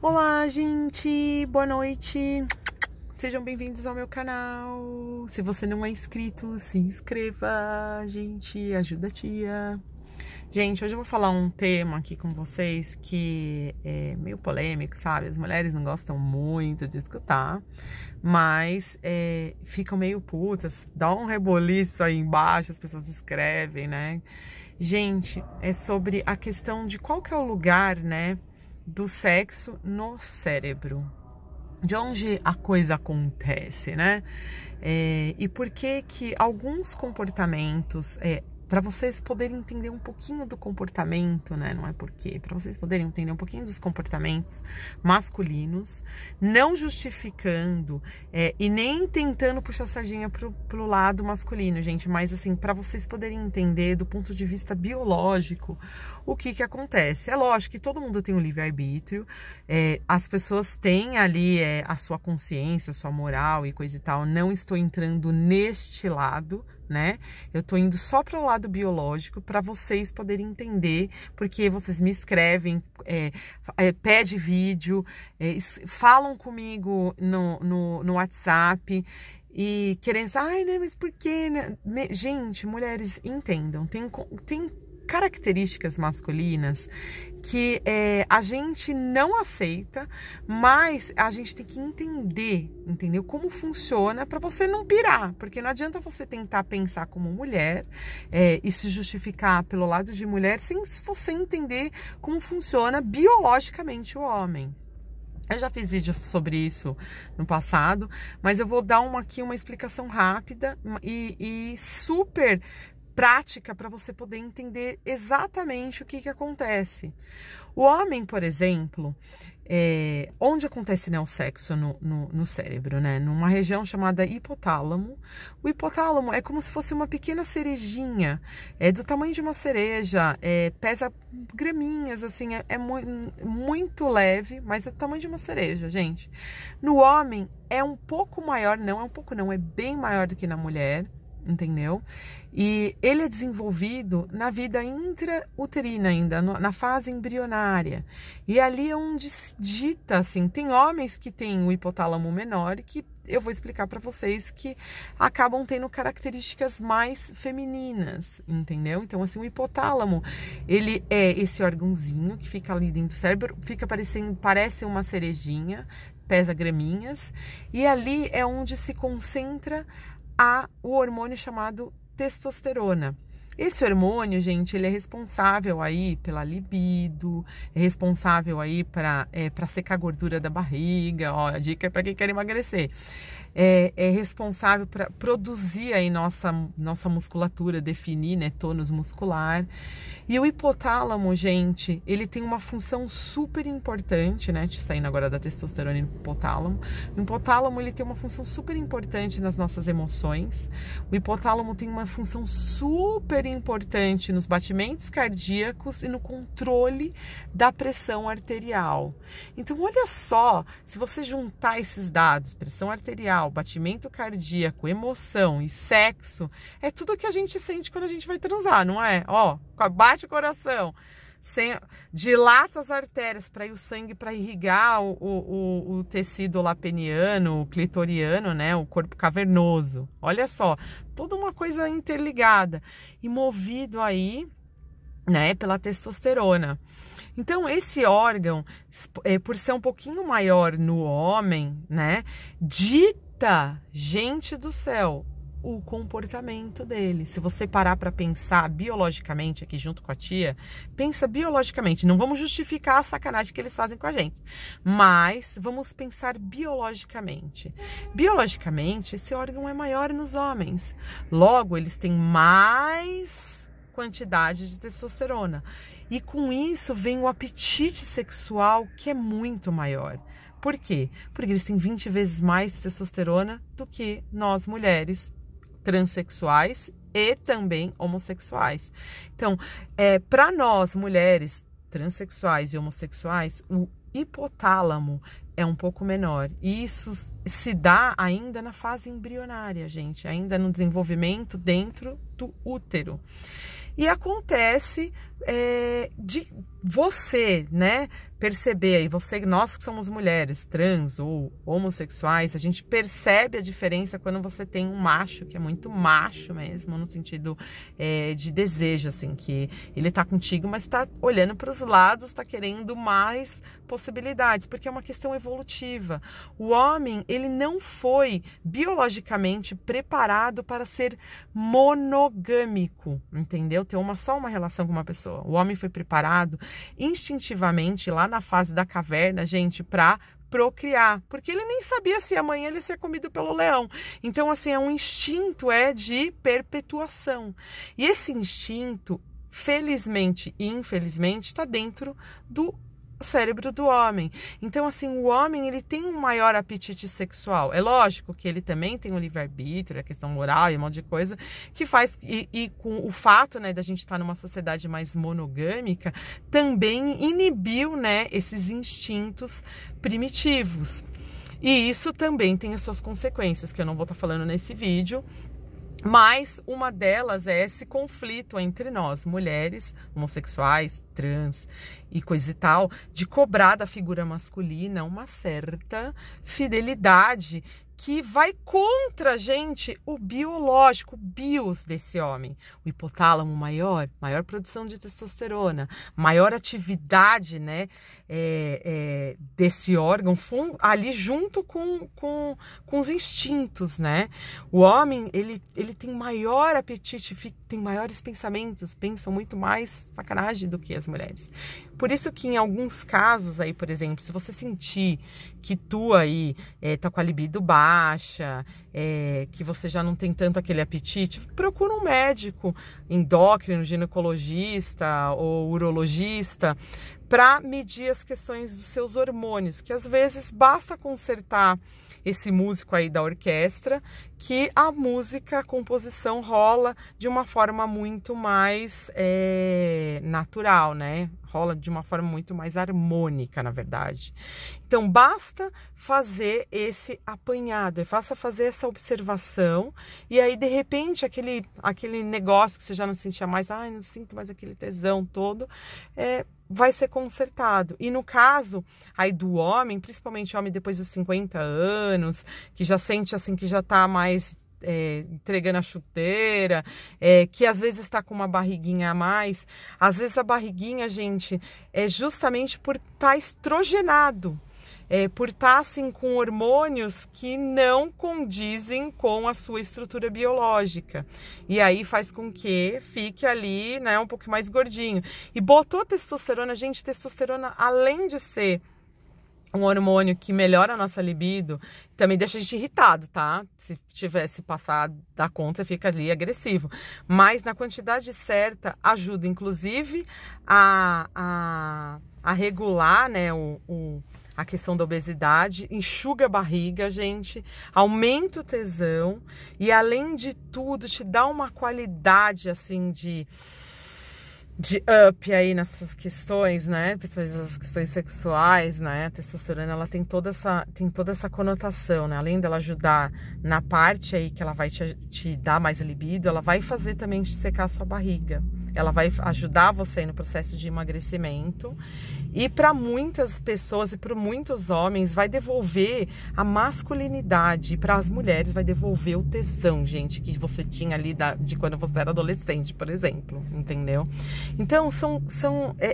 Olá, gente! Boa noite! Sejam bem-vindos ao meu canal. Se você não é inscrito, se inscreva, gente, ajuda a tia. Gente, hoje eu vou falar um tema aqui com vocês que é meio polêmico, sabe? As mulheres não gostam muito de escutar, mas ficam meio putas, dá um reboliço aí embaixo, as pessoas escrevem, né? Gente, é sobre a questão de qual que é o lugar, né, do sexo no cérebro. De onde a coisa acontece, né? E por que que alguns comportamentos, para vocês poderem entender um pouquinho do comportamento, né? Não é por quê, para vocês poderem entender um pouquinho dos comportamentos masculinos, não justificando e nem tentando puxar a sardinha pro lado masculino, gente, mas assim, para vocês poderem entender do ponto de vista biológico o que acontece. É lógico que todo mundo tem um livre-arbítrio, as pessoas têm ali a sua consciência, a sua moral e coisa e tal. Não estou entrando neste lado, né? Eu tô indo só para o lado biológico para vocês poderem entender, porque vocês me escrevem, pede vídeo, falam comigo no WhatsApp e querendo, ai, né, mas por quê, né? Gente, mulheres, entendam, tem características masculinas que a gente não aceita, mas a gente tem que entender, entendeu? Como funciona para você não pirar, porque não adianta você tentar pensar como mulher e se justificar pelo lado de mulher sem você entender como funciona biologicamente o homem. Eu já fiz vídeo sobre isso no passado, mas eu vou dar aqui uma explicação rápida e super prática para você poder entender exatamente o que acontece. O homem, por exemplo, onde acontece, né, o sexo no cérebro, né? Numa região chamada hipotálamo. O hipotálamo é como se fosse uma pequena cerejinha, do tamanho de uma cereja, pesa graminhas, assim, muito leve, mas é do tamanho de uma cereja, gente. No homem é um pouco maior, não é um pouco não, é bem maior do que na mulher, entendeu? E ele é desenvolvido na vida intrauterina ainda, na fase embrionária. E ali é onde se dita, assim, tem homens que têm o hipotálamo menor e que eu vou explicar para vocês que acabam tendo características mais femininas, entendeu? Então, assim, o hipotálamo, ele é esse órgãozinho que fica ali dentro do cérebro, parece uma cerejinha, pesa graminhas, e ali é onde se concentra o hormônio chamado testosterona. Esse hormônio, gente, ele é responsável aí pela libido, é responsável aí para secar a gordura da barriga, ó, a dica é para quem quer emagrecer. É responsável para produzir aí nossa musculatura, definir, né, tônus muscular. E o hipotálamo, gente, ele tem uma função super importante, né, saindo agora da testosterona e do hipotálamo. O hipotálamo, ele tem uma função super importante nas nossas emoções. O hipotálamo tem uma função super importante nos batimentos cardíacos e no controle da pressão arterial. Então, olha só, se você juntar esses dados, pressão arterial, batimento cardíaco, emoção e sexo, é tudo que a gente sente quando a gente vai transar, não é? Ó, bate o coração, dilata as artérias para ir o sangue para irrigar o tecido lá peniano, o clitoriano, né? O corpo cavernoso. Olha só, toda uma coisa interligada e movido aí, né, pela testosterona. Então, esse órgão, por ser um pouquinho maior no homem, né, dita, gente do céu, o comportamento dele. Se você parar para pensar biologicamente aqui junto com a tia, pensa biologicamente. Não vamos justificar a sacanagem que eles fazem com a gente, mas vamos pensar biologicamente. Biologicamente, esse órgão é maior nos homens. Logo, eles têm mais quantidade de testosterona. E com isso vem o apetite sexual, que é muito maior. Por quê? Porque eles têm 20 vezes mais testosterona do que nós mulheres transexuais e também homossexuais. Então, para nós mulheres transexuais e homossexuais, o hipotálamo é um pouco menor. E isso se dá ainda na fase embrionária, gente, ainda no desenvolvimento dentro do útero. E acontece de você, né, perceber aí, nós que somos mulheres trans ou homossexuais, a gente percebe a diferença quando você tem um macho, que é muito macho mesmo, no sentido de desejo, assim, que ele tá contigo, mas tá olhando para os lados, tá querendo mais possibilidades, porque é uma questão evolutiva. O homem, ele não foi biologicamente preparado para ser monogâmico, entendeu? Ter só uma relação com uma pessoa. O homem foi preparado instintivamente lá na fase da caverna, gente, para procriar, porque ele nem sabia se amanhã ele ia ser comido pelo leão. Então, assim, é um instinto de perpetuação. E esse instinto, felizmente e infelizmente, está dentro do cérebro do homem. Então, assim, o homem, ele tem um maior apetite sexual. É lógico que ele também tem o livre-arbítrio, a questão moral e um monte de coisa que faz, e com o fato, né, da gente estar numa sociedade mais monogâmica, também inibiu, né, esses instintos primitivos. E isso também tem as suas consequências, que eu não vou estar falando nesse vídeo, mas uma delas é esse conflito entre nós, mulheres, homossexuais, trans e coisa e tal, de cobrar da figura masculina uma certa fidelidade que vai contra, gente, o biológico, o bios desse homem. O hipotálamo maior produção de testosterona, maior atividade, né, desse órgão ali junto com os instintos, né? O homem, ele tem maior apetite, tem maiores pensamentos, pensam muito mais sacanagem do que as mulheres. Por isso que em alguns casos aí, por exemplo, se você sentir que tu aí tá com a libido baixa, que você já não tem tanto aquele apetite, procura um médico endócrino, ginecologista ou urologista para medir as questões dos seus hormônios, que às vezes basta consertar esse músico aí da orquestra, que a música, a composição rola de uma forma muito mais natural, né? Rola de uma forma muito mais harmônica, na verdade. Então, basta fazer esse apanhado, fazer essa observação, e aí, de repente, aquele negócio que você já não sentia mais, não sinto mais aquele tesão todo, vai ser consertado. E no caso aí do homem, principalmente o homem depois dos 50 anos, que já sente assim, que já tá mais entregando a chuteira, que às vezes está com uma barriguinha a mais. Às vezes a barriguinha, gente, é justamente por estar estrogenado. Por estar assim com hormônios que não condizem com a sua estrutura biológica. E aí faz com que fique ali, né, um pouco mais gordinho. E botou testosterona, gente, testosterona, além de ser um hormônio que melhora a nossa libido, também deixa a gente irritado, tá? Se tivesse passado da conta, você fica ali agressivo. Mas na quantidade certa, ajuda, inclusive, a regular, né, a questão da obesidade, enxuga a barriga, gente, aumenta o tesão e, além de tudo, te dá uma qualidade, assim, de up aí nas suas questões, né? Principalmente as questões sexuais, né? A testosterona, ela tem toda essa conotação, né? Além dela ajudar na parte aí que ela vai te dar mais libido, ela vai fazer também te secar a sua barriga. Ela vai ajudar você no processo de emagrecimento. E para muitas pessoas e para muitos homens vai devolver a masculinidade. E para as mulheres vai devolver o tesão, gente, que você tinha ali de quando você era adolescente, por exemplo. Entendeu? Então,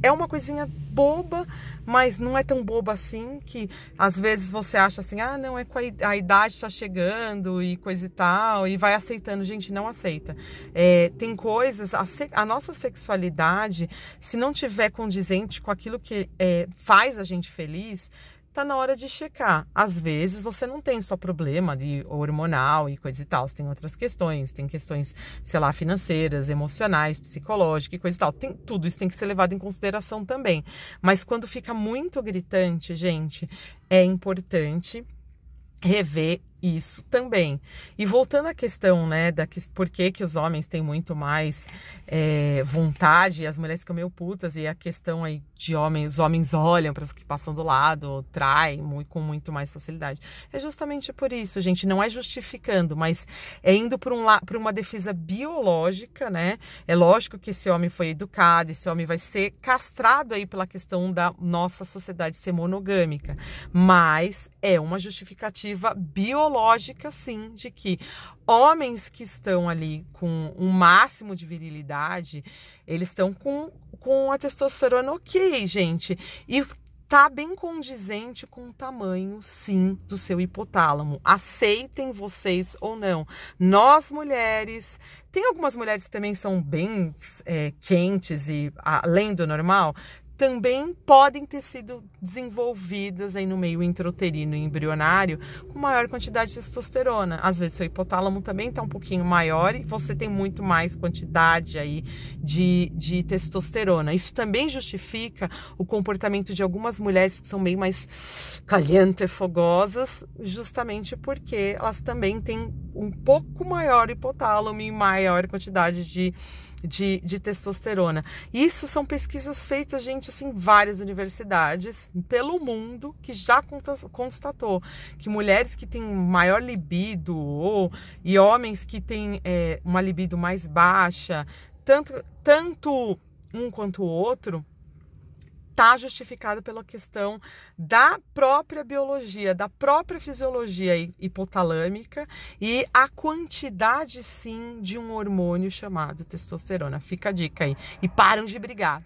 é uma coisinha boba, mas não é tão boba assim, que às vezes você acha assim, não, é com a idade está chegando e coisa e tal, e vai aceitando. Gente, não aceita. Tem coisas, a nossa sexualidade, se não tiver condizente com aquilo que faz a gente feliz, tá na hora de checar. Às vezes você não tem só problema de hormonal e coisa e tal, você tem outras questões, tem questões, sei lá, financeiras, emocionais, psicológicas e coisa e tal. Tudo isso tem que ser levado em consideração também. Mas quando fica muito gritante, gente, é importante rever Isso também. E voltando à questão, né, por que os homens têm muito mais vontade e as mulheres ficam meio putas, e a questão aí de os homens olham para os que passam do lado, traem com muito mais facilidade. É justamente por isso, gente, não é justificando, mas é indo por uma defesa biológica, né? É lógico que esse homem foi educado, esse homem vai ser castrado aí pela questão da nossa sociedade ser monogâmica, mas é uma justificativa biológica, sim, de que homens que estão ali com um máximo de virilidade, eles estão com a testosterona ok, gente, e tá bem condizente com o tamanho, sim, do seu hipotálamo. Aceitem vocês ou não. Nós, mulheres, tem algumas mulheres que também são bem quentes e além do normal, também podem ter sido desenvolvidas aí no meio intrauterino e embrionário com maior quantidade de testosterona. Às vezes seu hipotálamo também está um pouquinho maior e você tem muito mais quantidade aí de testosterona. Isso também justifica o comportamento de algumas mulheres que são bem mais calientes, fogosas, justamente porque elas também têm um pouco maior hipotálamo e maior quantidade de testosterona. Isso são pesquisas feitas, gente, assim, em várias universidades pelo mundo, que já constatou que mulheres que têm maior libido e homens que têm uma libido mais baixa, tanto um quanto o outro, está justificado pela questão da própria biologia, da própria fisiologia hipotalâmica e a quantidade, sim, de um hormônio chamado testosterona. Fica a dica aí. E param de brigar.